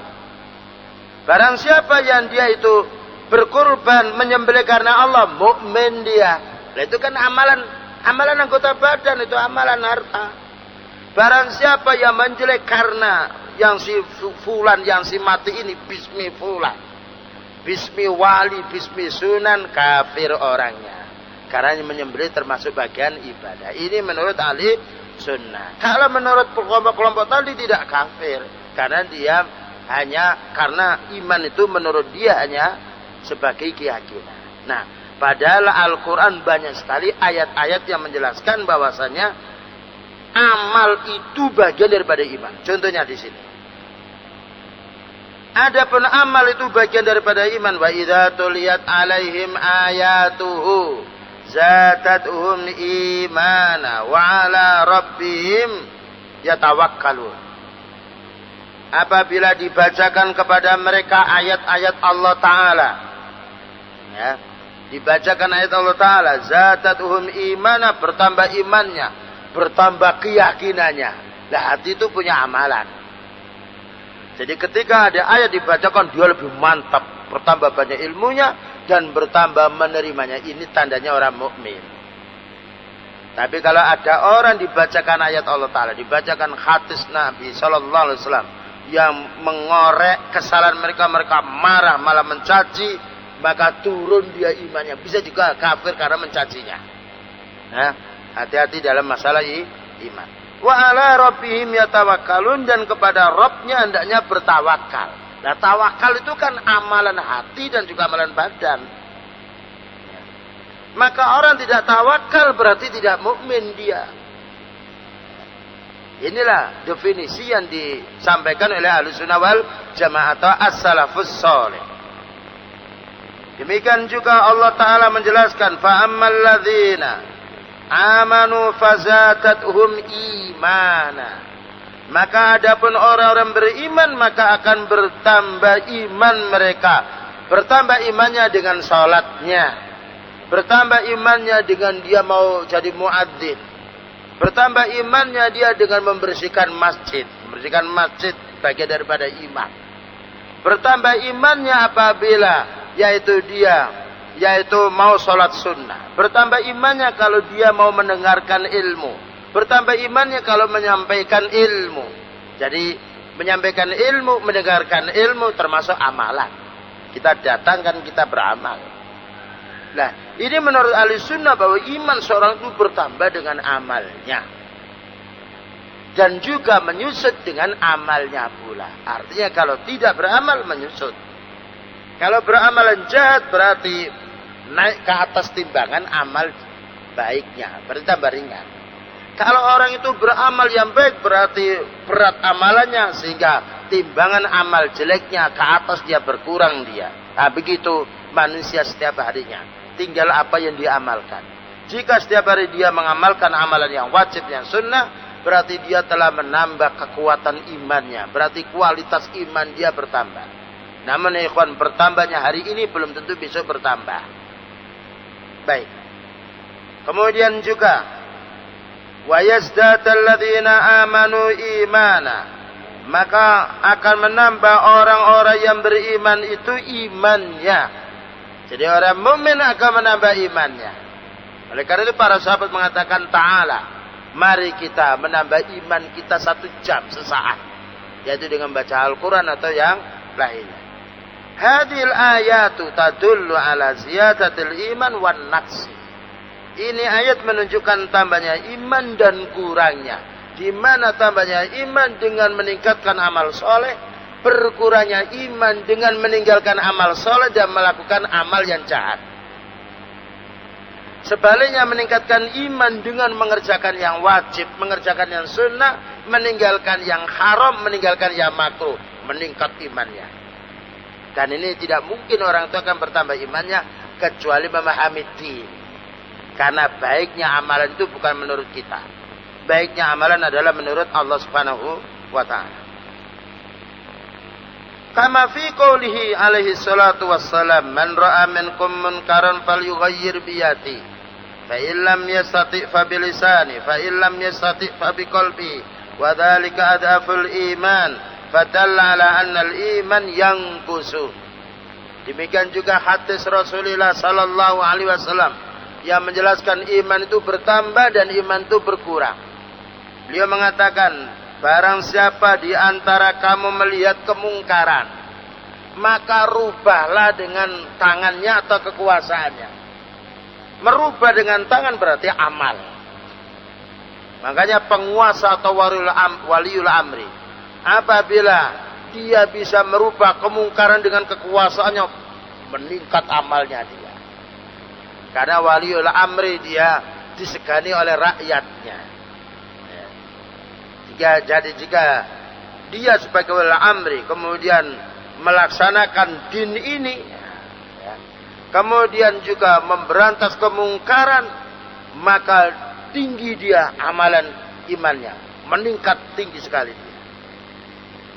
S1: Barang siapa yang dia itu berkurban menyembelih karena Allah, mukmin dia. Nah, itu kan amalan anggota badan, itu amalan harta. Barang siapa yang menjelek karena yang si fulan, yang si mati ini, bismi fulan, bismi wali, bismi sunan, kafir orangnya. Karena menyembelih termasuk bagian ibadah. Ini menurut ahli sunnah. Kalau menurut kelompok-kelompok tadi tidak kafir, karena dia hanya karena iman itu menurut dia hanya sebagai keyakinan. Nah, padahal Al-Quran banyak sekali ayat-ayat yang menjelaskan bahwasanya amal itu bagian daripada iman. Contohnya di sini. Adapun amal itu bagian daripada iman. Wa idza tuliyat alaihim ayatuhu zadatuhum imana wa ala rabbihim yatawakkalun. Apabila dibacakan kepada mereka ayat-ayat Allah Ta'ala, ya, dibacakan ayat Allah Ta'ala, zadatuhum imana, bertambah imannya, bertambah keyakinannya. Nah, hati itu punya amalan. Jadi ketika ada ayat dibacakan, dia lebih mantap, bertambah banyak ilmunya dan bertambah menerimanya. Ini tandanya orang mukmin. Tapi kalau ada orang dibacakan ayat Allah Ta'ala, dibacakan hadis Nabi Sallallahu Alaihi Wasallam yang mengorek kesalahan mereka, mereka marah malah mencaci, maka turun dia imannya. Bisa juga kafir karena mencacinya. Nah, hati-hati dalam masalah iman. Wa ala rabbihim yatawakkalun, dan kepada Rabbnya hendaknya bertawakal. Nah, tawakal itu kan amalan hati dan juga amalan badan. Maka orang tidak tawakal berarti tidak mukmin dia. Inilah definisi yang disampaikan oleh Ahlussunnah wal Jamaah atau As-Salafus Shalih. Demikian juga Allah Ta'ala menjelaskan, fa ammal ladzina amanu fazadathum imana. Maka adapun orang-orang beriman, maka akan bertambah iman mereka. Bertambah imannya dengan salatnya, bertambah imannya dengan dia mau jadi muadzin, bertambah imannya dia dengan membersihkan masjid. Membersihkan masjid bagian daripada iman. Bertambah imannya apabila yaitu mau sholat sunnah. Bertambah imannya kalau dia mau mendengarkan ilmu. Bertambah imannya kalau menyampaikan ilmu. Jadi menyampaikan ilmu, mendengarkan ilmu termasuk amalan. Kita datangkan, kita beramal. Nah, ini menurut Ahlussunnah bahwa iman seorang itu bertambah dengan amalnya. Dan juga menyusut dengan amalnya pula. Artinya kalau tidak beramal, menyusut. Kalau beramalan jahat berarti naik ke atas timbangan amal baiknya, berarti tambah ringan. Kalau orang itu beramal yang baik berarti berat amalannya, sehingga timbangan amal jeleknya ke atas dia berkurang dia. Nah, begitu manusia setiap harinya. Tinggal apa yang diamalkan. Jika setiap hari dia mengamalkan amalan yang wajib, yang sunnah, berarti dia telah menambah kekuatan imannya. Berarti kualitas iman dia bertambah. Namun ikhwan, bertambahnya hari ini belum tentu besok bertambah. Baik. Kemudian juga wa yazdatal ladzina amanu imana, maka akan menambah orang-orang yang beriman itu imannya. Jadi orang mukmin akan menambah imannya. Oleh karena itu para sahabat mengatakan, Ta'ala, mari kita menambah iman kita 1 jam sesaat, yaitu dengan baca Al-Quran atau yang lainnya. Hadil ayatu tadullu ala ziyadatil iman wan naqsi. Ini ayat menunjukkan tambahnya iman dan kurangnya. Di mana tambahnya iman dengan meningkatkan amal soleh, berkurangnya iman dengan meninggalkan amal soleh dan melakukan amal yang jahat. Sebaliknya meningkatkan iman dengan mengerjakan yang wajib, mengerjakan yang sunnah, meninggalkan yang haram, meninggalkan yang makruh, meningkat imannya. Dan ini tidak mungkin orang itu akan bertambah imannya kecuali memahami din. Karena baiknya amalan itu bukan menurut kita. Baiknya amalan adalah menurut Allah Subhanahu wa ta'ala. Kama fi qoulihi alaihi salatu wassalam, man ra'a minkum munkaran falyughayyir bi yadihi, fa illam yastati' fa bilisani, fa illam yastati' fa biqalbi, wa dzalika adaful iman. Fadalla ala annal iman yanqusu. Demikian juga hadis Rasulullah sallallahu alaihi wasallam yang menjelaskan iman itu bertambah dan iman itu berkurang. Beliau mengatakan, barang siapa di antara kamu melihat kemungkaran, maka rubahlah dengan tangannya atau kekuasaannya. Merubah dengan tangan berarti amal. Makanya penguasa atau waliul amri, apabila dia bisa merubah kemungkaran dengan kekuasaannya, meningkat amalnya dia. Karena waliul amri dia disegani oleh rakyatnya. Jika dia sebagai waliul amri kemudian melaksanakan din ini, kemudian juga memberantas kemungkaran, maka tinggi dia amalan imannya, meningkat tinggi sekali.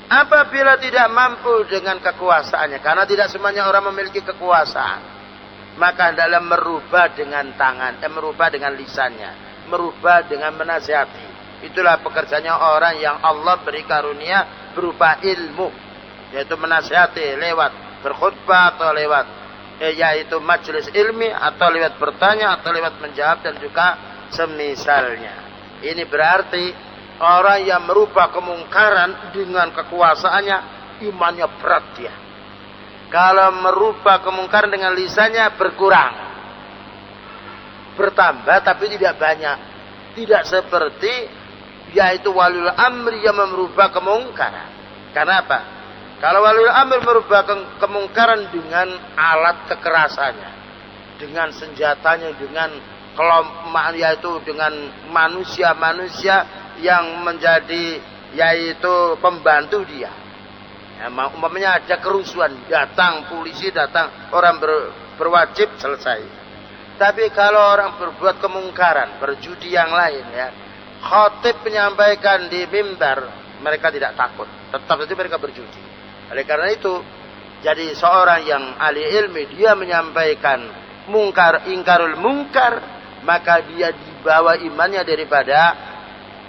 S1: Apabila tidak mampu dengan kekuasaannya, karena tidak semuanya orang memiliki kekuasaan, maka hendaklah merubah dengan tangan, merubah dengan lisannya, merubah dengan menasihati. Itulah pekerjaannya orang yang Allah beri karunia berupa ilmu, yaitu menasihati lewat berkhutbah atau lewat yaitu majelis ilmi, atau lewat bertanya, atau lewat menjawab, dan juga semisalnya. Ini berarti orang yang merubah kemungkaran dengan kekuasaannya, imannya berat dia. Kalau merubah kemungkaran dengan lisannya, berkurang, bertambah tapi tidak banyak. Tidak seperti yaitu waliul amri yang merubah kemungkaran. Karena apa? Kalau waliul amri merubah kemungkaran dengan alat kekerasannya, dengan senjatanya, dengan kelompok, yaitu dengan manusia-manusia yang menjadi yaitu pembantu dia. Ya, umpamanya ada kerusuhan, datang polisi, datang orang berwajib, selesai. Tapi kalau orang berbuat kemungkaran, berjudi yang lain, ya, khatib menyampaikan di mimbar, mereka tidak takut, tetap saja mereka berjudi. Oleh karena itu, jadi seorang yang ahli ilmi, dia menyampaikan mungkar, ingkarul mungkar, maka dia dibawa imannya daripada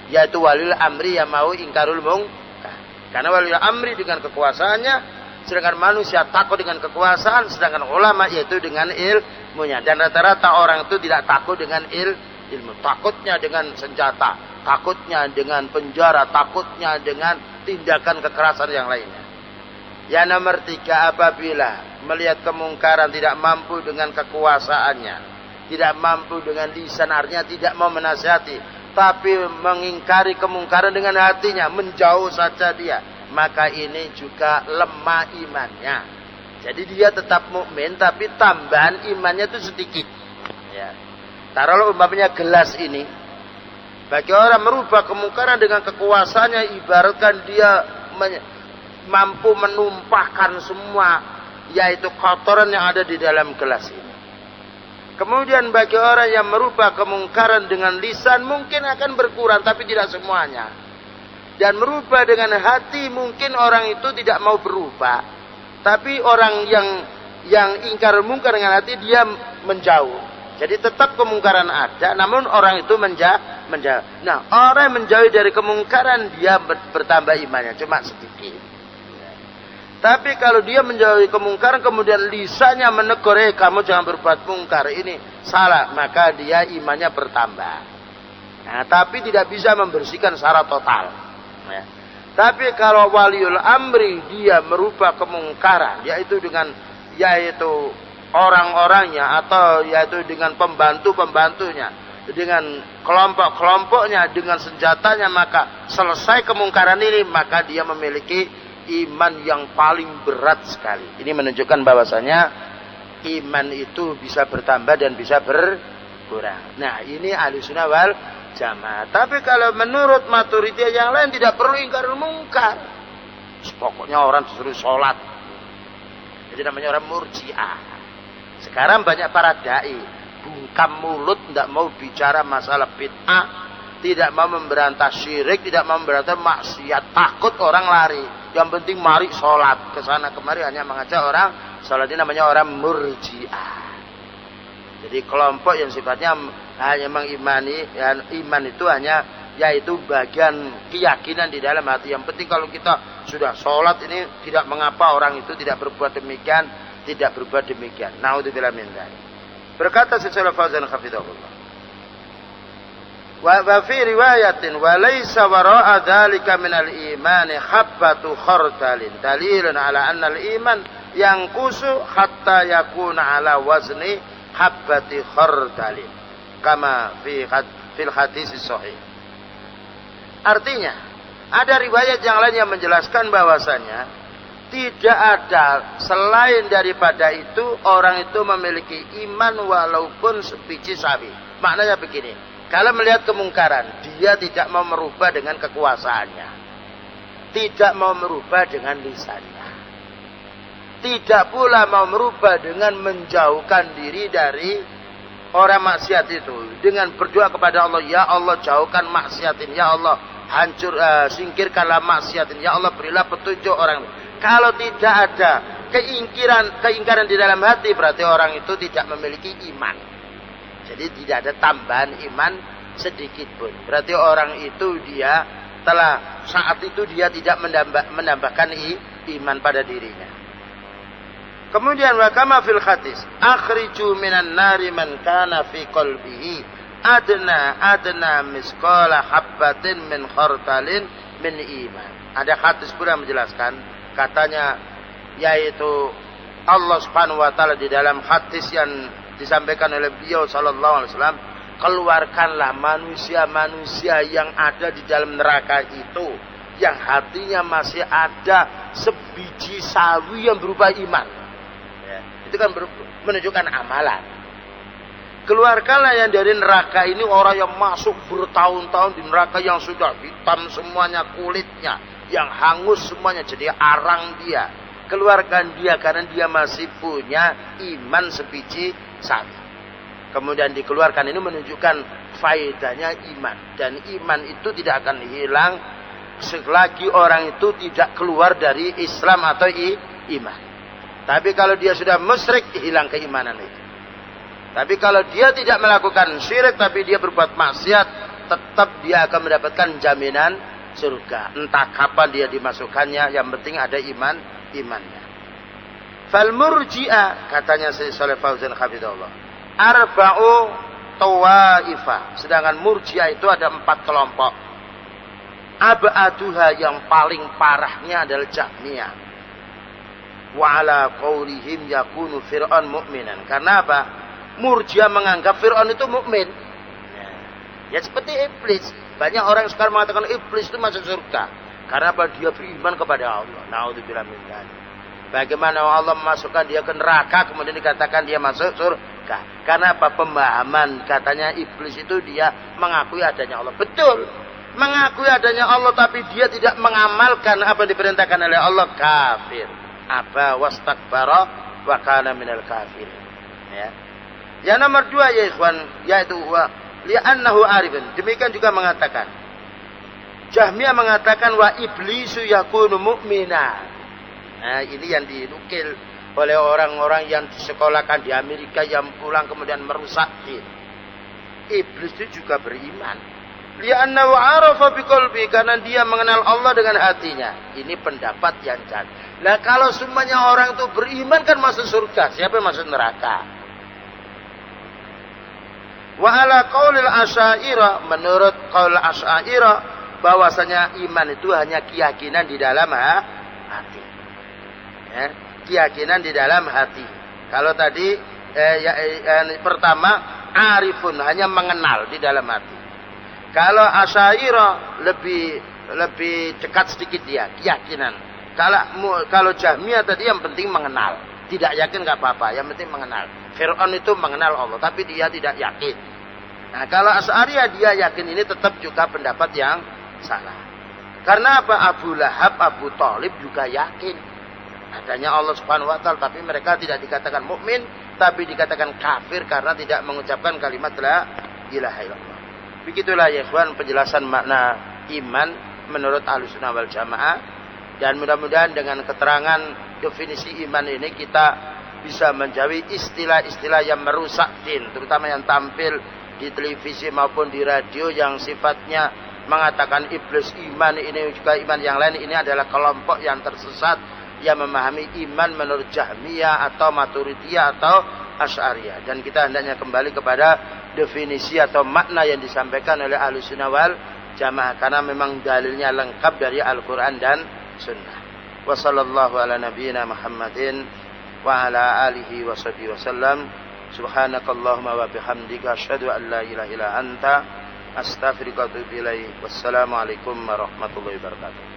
S1: yaitu waliul amri yang mau ingkarul mungkar. Karena waliul amri dengan kekuasaannya, sedangkan manusia takut dengan kekuasaan, sedangkan ulama yaitu dengan ilmunya. Dan rata-rata orang itu tidak takut dengan ilmu, takutnya dengan senjata, takutnya dengan penjara, takutnya dengan tindakan kekerasan yang lainnya. Yang nomor 3, apabila melihat kemungkaran tidak mampu dengan kekuasaannya, tidak mampu dengan lisan, artinya tidak mau menasihati, tapi mengingkari kemungkaran dengan hatinya, menjauh saja dia, maka ini juga lemah imannya. Jadi dia tetap mukmin, tapi tambahan imannya itu sedikit. Ya. Taruhlah umpamanya gelas ini, bagi orang merubah kemungkaran dengan kekuasaannya, ibaratkan dia mampu menumpahkan semua yaitu kotoran yang ada di dalam gelas ini. Kemudian bagi orang yang merubah kemungkaran dengan lisan mungkin akan berkurang, tapi tidak semuanya. Dan merubah dengan hati, mungkin orang itu tidak mau berubah, tapi orang yang ingkar mungkar dengan hati, dia menjauh. Jadi tetap kemungkaran ada, namun orang itu menjauh. Nah, orang yang menjauh dari kemungkaran, dia bertambah imannya cuma sedikit. Tapi kalau dia menjauhi kemungkaran, kemudian lisannya menegur, kamu jangan berbuat mungkar, ini salah, maka dia imannya bertambah. Nah, tapi tidak bisa membersihkan secara total. Ya. Tapi kalau waliul amri, dia merubah kemungkaran, yaitu dengan orang-orangnya, atau yaitu dengan pembantu-pembantunya, dengan kelompok-kelompoknya, dengan senjatanya, maka selesai kemungkaran ini, maka dia memiliki iman yang paling berat sekali. Ini menunjukkan bahwasanya iman itu bisa bertambah dan bisa berkurang. Nah, ini Ahlussunnah wal Jamaah. Tapi kalau menurut Maturidiyah yang lain, tidak perlu ingkarul mungkar. Pokoknya orang disuruh sholat. Jadi namanya orang Murji'ah. Sekarang banyak para dai bungkam mulut, tidak mau bicara masalah bid'ah, tidak mau memberantas syirik, tidak mau memberantas maksiat, takut orang lari. Yang penting mari sholat, ke sana kemari hanya mengajak orang sholat. Ini namanya orang Murji'ah. Jadi kelompok yang sifatnya hanya mengimani, ya, iman itu hanya yaitu bagian keyakinan di dalam hati. Yang penting kalau kita sudah sholat ini, tidak mengapa orang itu tidak berbuat demikian, tidak berbuat demikian. Naudzubillah min dzalik. Berkata Syekh Fauzan hafizahullah, wa fi riwayatin wa laysa wara'a dzalika minal imani habbatu khardalin dalilun ala anna al-iman yanqusu hatta yakuna ala wazni habbati khardalin kama fil hadis sahih. Artinya, ada riwayat yang lain yang menjelaskan bahwasanya tidak ada selain daripada itu orang itu memiliki iman walaupun sebiji sawi. Maknanya begini, kalau melihat kemungkaran, dia tidak mau merubah dengan kekuasaannya, tidak mau merubah dengan lisannya, tidak pula mau merubah dengan menjauhkan diri dari orang maksiat itu, dengan berdoa kepada Allah, ya Allah jauhkan maksiatin, ya Allah singkirkanlah maksiatin, ya Allah berilah petunjuk orang. Kalau tidak ada keingkaran di dalam hati, berarti orang itu tidak memiliki iman. Jadi tidak ada tambahan iman sedikit pun. Berarti orang itu dia telah saat itu dia tidak menambahkan iman pada dirinya. Kemudian wa kama fil hadis, akhriju minan nari man kana fi qalbihi adna misqala habbatin min khardalin min iman. Ada hadis pula yang menjelaskan, katanya yaitu Allah Subhanahu wa taala di dalam hadis yang disampaikan oleh beliau sallallahu alaihi wasallam, keluarkanlah manusia-manusia yang ada di dalam neraka itu yang hatinya masih ada sebiji sawi yang berupa iman. Ya, itu kan menunjukkan amalan. Keluarkanlah yang dari neraka ini orang yang masuk bertahun-tahun di neraka yang sudah hitam semuanya kulitnya, yang hangus semuanya jadi arang dia. Keluarkan dia karena dia masih punya iman sebiji sawi. Kemudian dikeluarkan ini menunjukkan faedahnya iman. Dan iman itu tidak akan hilang selagi orang itu tidak keluar dari Islam atau iman. Tapi kalau dia sudah musyrik, hilang keimanan itu. Tapi kalau dia tidak melakukan syirik tapi dia berbuat maksiat, tetap dia akan mendapatkan jaminan surga. Entah kapan dia dimasukkannya, yang penting ada imannya. Fal murji'ah, katanya Syekh Shalih Fauzan hafizahullah, arba'u tawaifa. Sedangkan murji'ah itu ada 4 kelompok. Ab'aduha, yang paling parahnya adalah Jahmiyah. Wa ala qaulihim yakunu fir'aun mu'minan. Karena apa? Murji'ah menganggap Fir'aun itu mukmin. Ya seperti iblis. Banyak orang sekarang mengatakan iblis itu masuk surga karena apa? Dia beriman kepada Allah. Naudzubillah min dzalik. Bagaimana Allah memasukkan dia ke neraka kemudian dikatakan dia masuk surga? Karena apa? Pemahaman katanya iblis itu dia mengakui adanya Allah. Betul, mengakui adanya Allah, tapi dia tidak mengamalkan apa yang diperintahkan oleh Allah. Kafir. Aba wastakbara wa kana minal kafir. Ya. Yang nomor 2 ya ikhwan, yaitu li'annahu arifun. Demikian juga mengatakan, Jahmiyah mengatakan wa iblisu yakunu mu'mina. Nah, ini yang dinukil oleh orang-orang yang disekolahkan di Amerika yang pulang kemudian merusak din. Iblis itu juga beriman. Li'annahu arafa biqalbi, karena dia mengenal Allah dengan hatinya. Ini pendapat yang jahat. Nah, kalau semuanya orang itu beriman kan masuk surga, siapa yang masuk neraka? Wa ala qaulil asy'ariyah, menurut qaul asy'ariyah bahwasanya iman itu hanya keyakinan di dalam hati. Ya, keyakinan di dalam hati. Kalau tadi pertama arifun, hanya mengenal di dalam hati. Kalau asy'ariyah lebih dekat sedikit dia, keyakinan. Kalau Jahmiyah tadi yang penting mengenal. Tidak yakin nggak apa-apa, yang penting mengenal. Fir'aun itu mengenal Allah, tapi dia tidak yakin. Nah, kalau Asy'ariyah dia yakin, ini tetap juga pendapat yang salah. Karena apa? Abu Lahab, Abu Thalib juga yakin adanya Allah Subhanahu wa taala, tapi mereka tidak dikatakan mukmin, tapi dikatakan kafir karena tidak mengucapkan kalimat la ilaha illallah. Begitulah ya ikhwan penjelasan makna iman menurut Ahlussunnah wal Jamaah. Dan mudah-mudahan dengan keterangan definisi iman ini kita bisa menjauhi istilah-istilah yang merusak din, terutama yang tampil di televisi maupun di radio yang sifatnya mengatakan iblis iman ini juga iman yang lain. Ini adalah kelompok yang tersesat yang memahami iman menurut Jahmiyah atau Maturidiyah atau Asy'ariyah. Dan kita hendaknya kembali kepada definisi atau makna yang disampaikan oleh Ahlussunnah wal Jamaah, karena memang dalilnya lengkap dari Al-Quran dan Sunnah. Wa sallallahu ala nabiyyina Muhammadin wa ala alihi wa sahbihi wa sallam. Subhanakallahumma wa bihamdika asyhadu an la ilaha illa anta Astaghfiruka wa atubu ilaik. Wassalamualaikum warahmatullahi wabarakatuh.